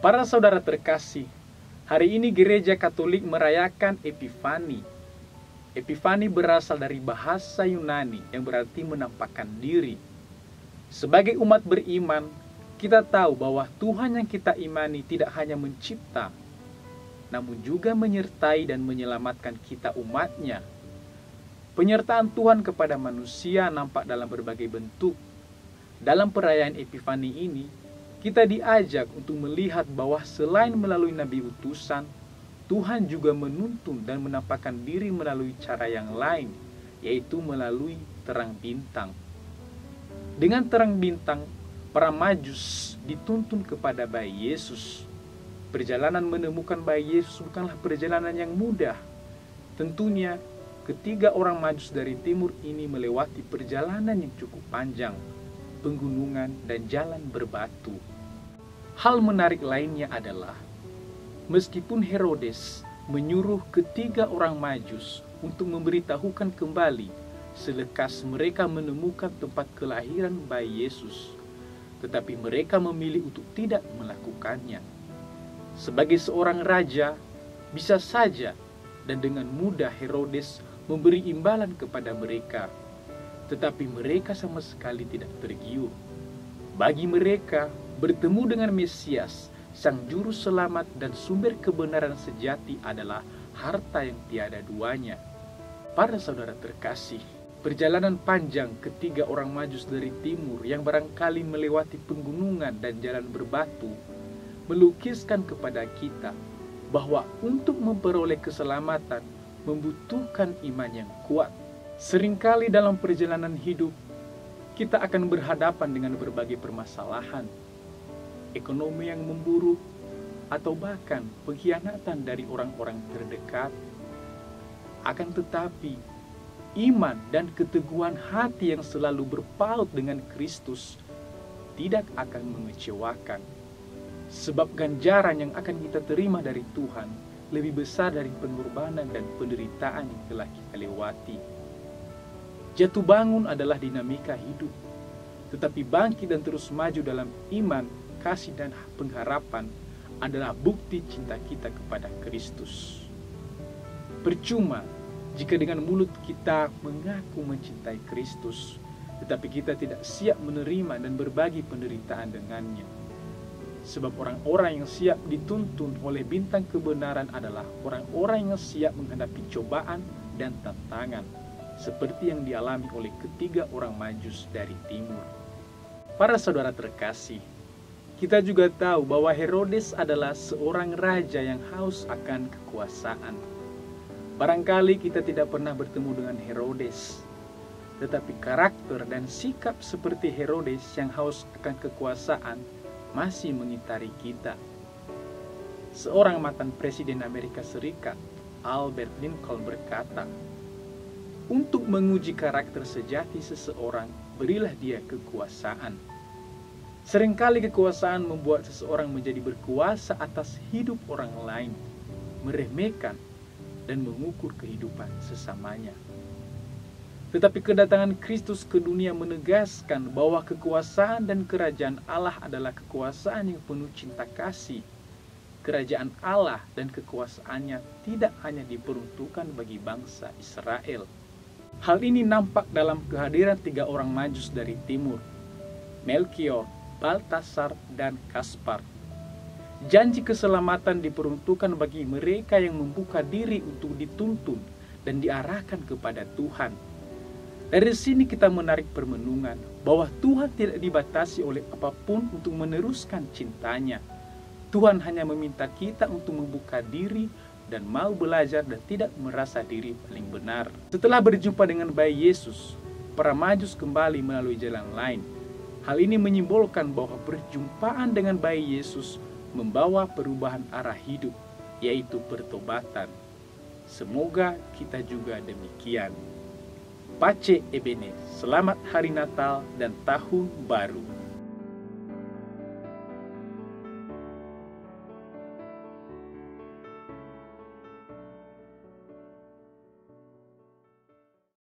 Para saudara terkasih, hari ini gereja Katolik merayakan Epifani. Epifani berasal dari bahasa Yunani yang berarti menampakkan diri. Sebagai umat beriman, kita tahu bahwa Tuhan yang kita imani tidak hanya mencipta, namun juga menyertai dan menyelamatkan kita umatnya. Penyertaan Tuhan kepada manusia nampak dalam berbagai bentuk. Dalam perayaan Epifani ini, kita diajak untuk melihat bahwa selain melalui nabi utusan, Tuhan juga menuntun dan menampakkan diri melalui cara yang lain, yaitu melalui terang bintang. Dengan terang bintang, para Majus dituntun kepada bayi Yesus. Perjalanan menemukan bayi Yesus bukanlah perjalanan yang mudah. Tentunya, ketiga orang Majus dari timur ini melewati perjalanan yang cukup panjang, penggunungan dan jalan berbatu. Hal menarik lainnya adalah, meskipun Herodes menyuruh ketiga orang Majus untuk memberitahukan kembali selekas mereka menemukan tempat kelahiran bayi Yesus, tetapi mereka memilih untuk tidak melakukannya. Sebagai seorang raja, bisa saja dan dengan mudah Herodes memberi imbalan kepada mereka, tetapi mereka sama sekali tidak tergiur. Bagi mereka, bertemu dengan Mesias, Sang Juru Selamat dan sumber kebenaran sejati adalah harta yang tiada duanya. Para saudara terkasih, perjalanan panjang ketiga orang Majus dari timur yang barangkali melewati penggunungan dan jalan berbatu melukiskan kepada kita bahwa untuk memperoleh keselamatan membutuhkan iman yang kuat. Seringkali dalam perjalanan hidup, kita akan berhadapan dengan berbagai permasalahan, ekonomi yang memburuk, atau bahkan pengkhianatan dari orang-orang terdekat. Akan tetapi, iman dan keteguhan hati yang selalu berpaut dengan Kristus tidak akan mengecewakan. Sebab ganjaran yang akan kita terima dari Tuhan lebih besar dari pengorbanan dan penderitaan yang telah kita lewati. Jatuh bangun adalah dinamika hidup, tetapi bangkit dan terus maju dalam iman, kasih dan pengharapan adalah bukti cinta kita kepada Kristus. Percuma jika dengan mulut kita mengaku mencintai Kristus, tetapi kita tidak siap menerima dan berbagi penderitaan dengannya. Sebab orang-orang yang siap dituntun oleh bintang kebenaran adalah orang-orang yang siap menghadapi cobaan dan tantangan, seperti yang dialami oleh ketiga orang Majus dari timur. Para saudara terkasih, kita juga tahu bahwa Herodes adalah seorang raja yang haus akan kekuasaan. Barangkali kita tidak pernah bertemu dengan Herodes, tetapi karakter dan sikap seperti Herodes yang haus akan kekuasaan masih mengitari kita. Seorang mantan Presiden Amerika Serikat, Albert Lincoln, berkata, "Untuk menguji karakter sejati seseorang, berilah dia kekuasaan." Seringkali kekuasaan membuat seseorang menjadi berkuasa atas hidup orang lain, meremehkan dan mengukur kehidupan sesamanya. Tetapi kedatangan Kristus ke dunia menegaskan bahwa kekuasaan dan kerajaan Allah adalah kekuasaan yang penuh cinta kasih. Kerajaan Allah dan kekuasaannya tidak hanya diperuntukkan bagi bangsa Israel. Hal ini nampak dalam kehadiran tiga orang Majus dari timur, Melkior, Baltasar, dan Kaspar. Janji keselamatan diperuntukkan bagi mereka yang membuka diri untuk dituntun dan diarahkan kepada Tuhan. Dari sini kita menarik permenungan bahwa Tuhan tidak dibatasi oleh apapun untuk meneruskan cintanya. Tuhan hanya meminta kita untuk membuka diri dan mau belajar dan tidak merasa diri paling benar. Setelah berjumpa dengan bayi Yesus, para Majus kembali melalui jalan lain. Hal ini menyimbolkan bahwa perjumpaan dengan bayi Yesus membawa perubahan arah hidup, yaitu pertobatan. Semoga kita juga demikian. Pace Ebene, selamat Hari Natal dan Tahun Baru.